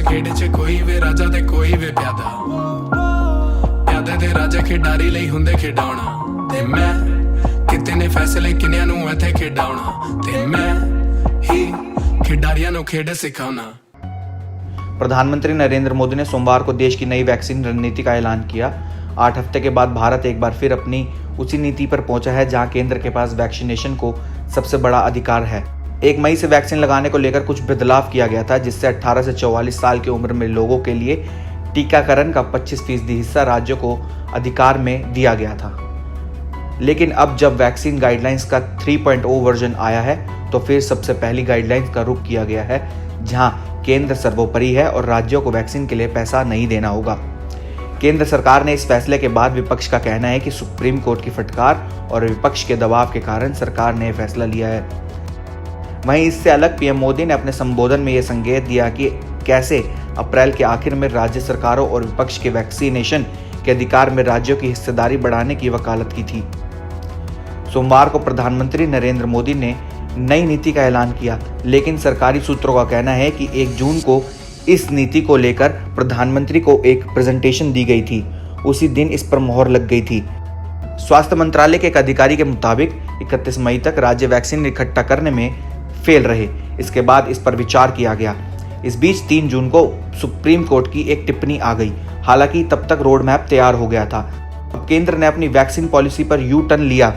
खेड च कोई वे राजा ते कोई वे प्यादा, प्यादे ते राजा खिडारी लई हुंदे खिडाउणा, ते मैं किते ने फैसले किन्यां नूं इत्थे खिडाउणा, ते मैं ही खिडारियां नूं खेड सिखाउणा। प्रधानमंत्री नरेंद्र मोदी ने सोमवार को देश की नई वैक्सीन रणनीति का ऐलान किया। 8 हफ्ते के बाद भारत एक बार फिर अपनी उसी नीति पर पहुंचा है जहां केंद्र के पास वैक्सीनेशन को सबसे बड़ा अधिकार है। 1 मई से वैक्सीन लगाने को लेकर कुछ बदलाव किया गया था, जिससे 18 से 44 साल की उम्र में लोगों के लिए टीकाकरण का 25% हिस्सा राज्यों को अधिकार में दिया गया था। लेकिन अब जब वैक्सीन गाइडलाइंस का 3.0 वर्जन आया है तो फिर सबसे पहली गाइडलाइंस का रुख किया गया है, जहां केंद्र सर्वोपरि है और राज्यों को वैक्सीन के लिए पैसा नहीं देना होगा। केंद्र सरकार ने इस फैसले के बाद विपक्ष का कहना है कि सुप्रीम कोर्ट की फटकार और विपक्ष के दबाव के कारण सरकार ने फैसला लिया है। वहीं इससे अलग पीएम मोदी ने अपने संबोधन में यह संकेत दिया कि कैसे अप्रैल के आखिर में राज्य सरकारों और विपक्ष के वैक्सीनेशन के अधिकार में राज्यों की हिस्सेदारी बढ़ाने की वकालत की थी। सोमवार को प्रधानमंत्री नरेंद्र मोदी ने नई नीति का ऐलान किया, लेकिन सरकारी सूत्रों का कहना है कि 1 जून को इस नीति को लेकर प्रधानमंत्री को एक प्रेजेंटेशन दी गई थी। उसी दिन इस पर मोहर लग गई थी। स्वास्थ्य मंत्रालय के एक अधिकारी के मुताबिक 31 मई तक राज्य वैक्सीन इकट्ठा करने में फेल रहे। इसके बाद इस पर विचार किया गया। इस बीच 3 जून को सुप्रीम कोर्ट की एक टिप्पणी आ गई। हालांकि तब तक रोड मैप तैयार हो गया था। अब केंद्र ने अपनी वैक्सीन पॉलिसी पर यू टर्न लिया।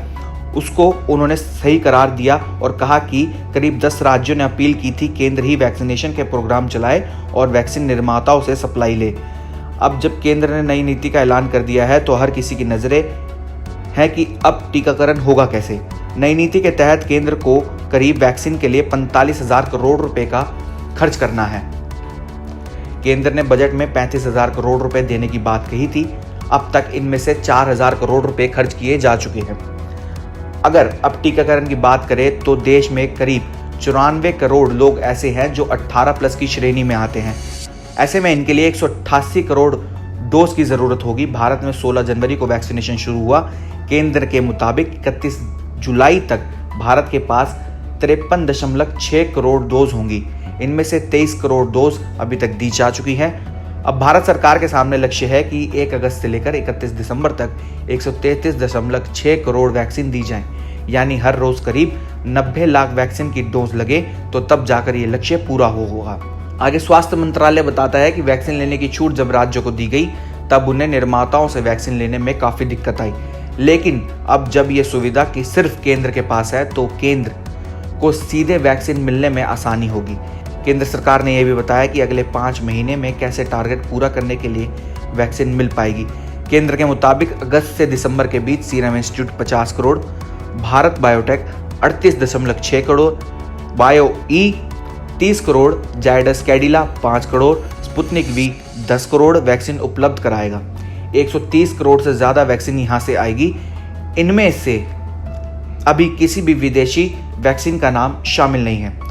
उसको उन्होंने सही करार दिया और कहा कि करीब 10 राज्यों ने अपील की थी केंद्र ही वैक्सीनेशन के प्रोग्राम चलाए और वैक्सीन निर्माताओं से सप्लाई ले। अब जब केंद्र ने नई नीति का ऐलान कर दिया है तो हर किसी की नजरें हैं कि अब टीकाकरण होगा कैसे। नई नीति के तहत केंद्र को करीब वैक्सीन के लिए 45,000 करोड़ रुपए का खर्च करना है। केंद्र ने बजट में 35,000 करोड़ रुपए देने की बात कही थी। अब तक इनमें से 4,000 करोड़ रुपए खर्च किए जा चुके हैं। अगर अब टीकाकरण की बात करें तो देश में करीब 94 करोड़ लोग ऐसे हैं जो 18+ की श्रेणी में आते हैं। ऐसे में इनके लिए 188 करोड़ डोज की जरूरत होगी। भारत में 16 जनवरी को वैक्सीनेशन शुरू हुआ। केंद्र के मुताबिक 31 जुलाई तक भारत के पास 53.6 करोड़ डोज होंगी। इनमें से 23 करोड़ डोज अभी तक दी जा चुकी है। अब भारत सरकार के सामने लक्ष्य है कि 1 अगस्त से लेकर 31 दिसंबर तक 133.6 करोड़ वैक्सीन दी जाए, यानी हर रोज करीब 90 लाख वैक्सीन की डोज लगे तो तब जाकर ये लक्ष्य पूरा होगा। आगे स्वास्थ्य मंत्रालय बताता है कि वैक्सीन लेने की छूट जब राज्यों को दी गई तब उन्हें निर्माताओं से वैक्सीन लेने में काफी दिक्कत आई। लेकिन अब जब ये सुविधा कि सिर्फ केंद्र के पास है तो केंद्र को सीधे वैक्सीन मिलने में आसानी होगी। केंद्र सरकार ने यह भी बताया कि अगले 5 महीने में कैसे टारगेट पूरा करने के लिए वैक्सीन मिल पाएगी। केंद्र के मुताबिक अगस्त से दिसंबर के बीच Serum Institute 50 crore, Bharat Biotech 38.6 crore, Bio E 30 crore, Zydus Cadila 5 crore, Sputnik V 10 crore vaccine उपलब्ध कराएगा। 130 करोड़ से ज्यादा वैक्सीन यहां से आएगी। इनमें से अभी किसी भी विदेशी वैक्सीन का नाम शामिल नहीं है।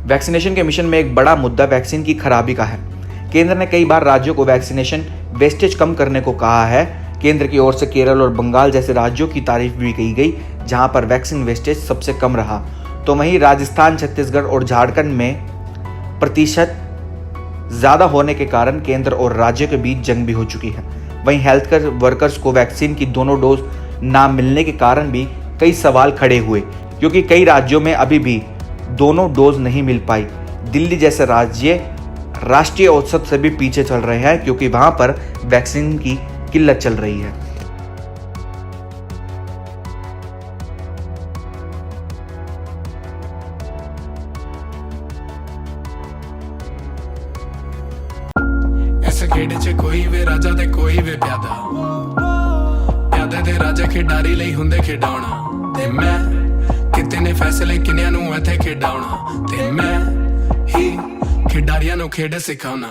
वैक्सीनेशन के मिशन में एक बड़ा मुद्दा वैक्सीन की खराबी का है। केंद्र ने कई बार राज्यों को वैक्सीनेशन वेस्टेज कम करने को कहा है। केंद्र की ओर से केरल और बंगाल जैसे राज्यों की तारीफ भी की गई जहां पर वैक्सीन वेस्टेज सबसे कम रहा। तो वहीं राजस्थान, छत्तीसगढ़ और झारखंड में प्रतिशत ज्यादा होने के कारण केंद्र और राज्यों के बीच जंग भी हो चुकी है। वहीं हेल्थ वर्कर्स को वैक्सीन की दोनों डोज ना मिलने के कारण भी कई सवाल खड़े हुए, क्योंकि कई राज्यों में अभी भी दोनों डोज नहीं मिल पाई। दिल्ली जैसे राज्य राष्ट्रीय औसत से भी पीछे चल रहे हैं क्योंकि वहां पर वैक्सीन की किल्लत चल रही है। इस खेड च कोई वे राजा ते कोई वे प्यादा, प्यादे ते राजा खिडारी लई हुंदे खिडाउणा, ते मैं किते ने फैसले किन्यां नूं इत्थे खिडाउणा, ते मैं ही खिडारियां नूं खेड सिखाउणा।